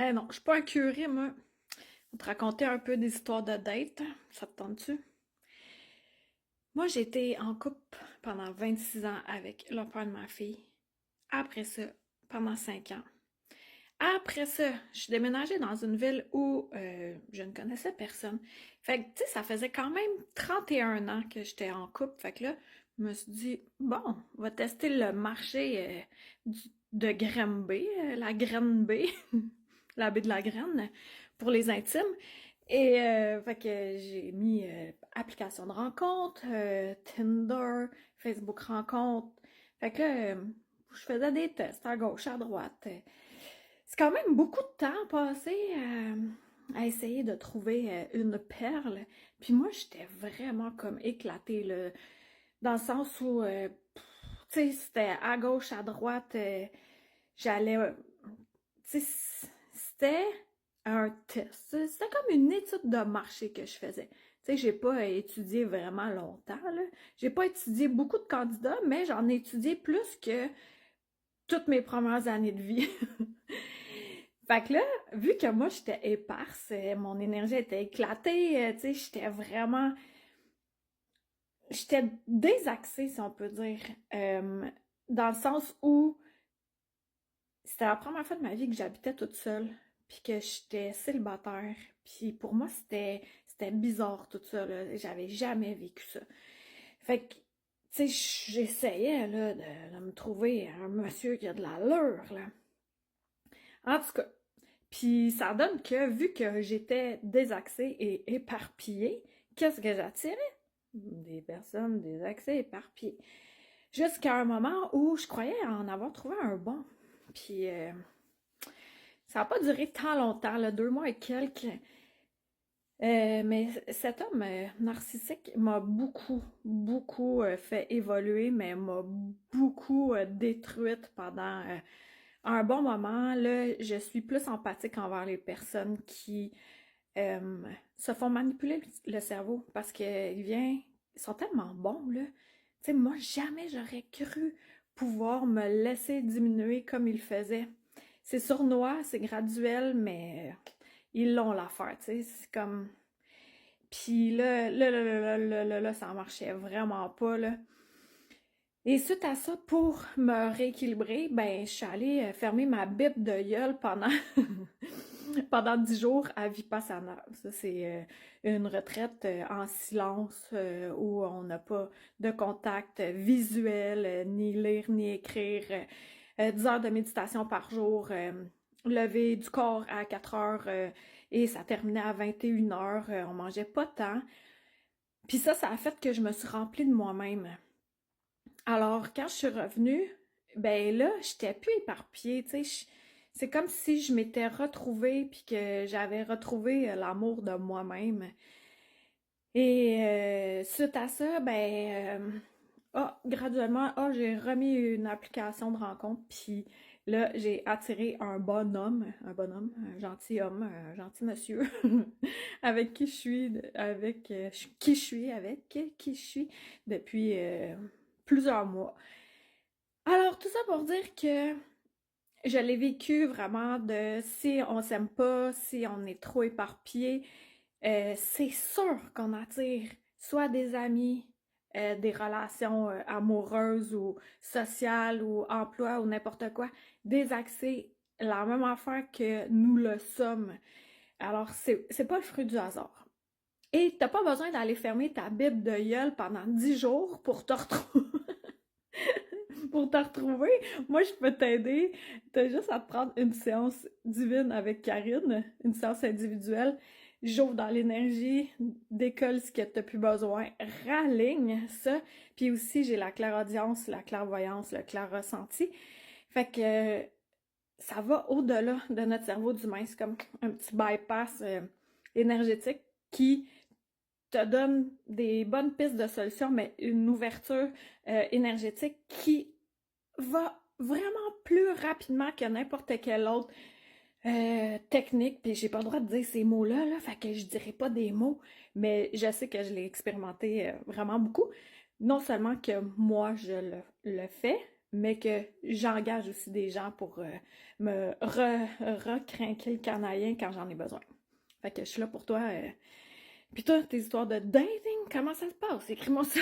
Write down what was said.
Eh non, je suis pas un curé, moi. On te raconter un peu des histoires de date. Ça te tente-tu? Moi, j'ai été en couple pendant 26 ans avec le père de ma fille. Après ça, pendant 5 ans. Après ça, je suis déménagée dans une ville où je ne connaissais personne. Fait que, tu sais, ça faisait quand même 31 ans que j'étais en couple. Fait que là, je me suis dit, bon, on va tester le marché de Granby, la graine B, la baie de la graine, pour les intimes. Et fait que j'ai mis application de rencontre, Tinder, Facebook rencontre. Fait que là, je faisais des tests à gauche, à droite. C'est quand même beaucoup de temps passé à essayer de trouver une perle. Puis moi, j'étais vraiment comme éclatée, là, dans le sens où, tu sais, c'était à gauche, à droite, j'allais, tu sais, c'était un test. C'était comme une étude de marché que je faisais. Tu sais, j'ai pas étudié vraiment longtemps, là. J'ai pas étudié beaucoup de candidats, mais j'en ai étudié plus que toutes mes premières années de vie. Fait que là, vu que moi j'étais éparse, mon énergie était éclatée, tu sais, j'étais désaxée, si on peut dire, dans le sens où c'était la première fois de ma vie que j'habitais toute seule, puis que j'étais célibataire, puis pour moi c'était bizarre tout ça, là, j'avais jamais vécu ça. Fait que, tu sais, j'essayais, là, de me trouver un monsieur qui a de l'allure, là. En tout cas, puis ça donne que, vu que j'étais désaxée et éparpillée, qu'est-ce que j'attirais? Des personnes désaxées, éparpillées. Jusqu'à un moment où je croyais en avoir trouvé un bon. Puis ça n'a pas duré tant longtemps, là, 2 mois et quelques. Mais cet homme narcissique m'a beaucoup fait évoluer, mais m'a beaucoup détruite pendant un bon moment. Là, je suis plus empathique envers les personnes qui euh, se font manipuler le cerveau parce ils sont tellement bons, là. Tu sais, moi, jamais j'aurais cru pouvoir me laisser diminuer comme ils le faisaient. C'est sournois, c'est graduel, mais ils l'ont l'affaire, tu sais. C'est comme. Puis là, ça marchait vraiment pas, là. Et suite à ça, pour me rééquilibrer, ben, je suis allée fermer ma bible de gueule pendant pendant 10 jours à Vipassana. Ça, c'est une retraite en silence où on n'a pas de contact visuel, ni lire, ni écrire. 10 heures de méditation par jour, lever du corps à 4 heures et ça terminait à 21 heures. On mangeait pas tant. Puis ça a fait que je me suis remplie de moi-même. Alors, quand je suis revenue, ben là, j'étais plus éparpillée, tu sais. C'est comme si je m'étais retrouvée puis que j'avais retrouvé l'amour de moi-même. Et suite à ça, graduellement, j'ai remis une application de rencontre puis là, j'ai attiré un bonhomme, un gentil homme, un gentil monsieur avec qui je suis, qui je suis depuis plusieurs mois. Alors, tout ça pour dire que je l'ai vécu vraiment de si on s'aime pas, si on est trop éparpillé, c'est sûr qu'on attire soit des amis, des relations amoureuses ou sociales ou emploi ou n'importe quoi, des accès, la même affaire que nous le sommes. Alors, c'est pas le fruit du hasard. Et t'as pas besoin d'aller fermer ta bible de gueule pendant 10 jours pour te retrouver. Pour te retrouver, moi je peux t'aider. T'as juste à te prendre une séance divine avec Karine, une séance individuelle. J'ouvre dans l'énergie, décolle ce que t'as plus besoin, raligne ça. Puis aussi, j'ai la clairaudience, la clairvoyance, le clair ressenti. Fait que ça va au-delà de notre cerveau d'humain. C'est comme un petit bypass énergétique qui te donne des bonnes pistes de solutions, mais une ouverture énergétique qui va vraiment plus rapidement que n'importe quelle autre technique. Puis j'ai pas le droit de dire ces mots-là, là, fait que je dirais pas des mots, mais je sais que je l'ai expérimenté vraiment beaucoup. Non seulement que moi je le fais, mais que j'engage aussi des gens pour me recrinquer le canaillin quand j'en ai besoin. Fait que je suis là pour toi. Puis toi, tes histoires de dating, comment ça se passe? Écris-moi ça!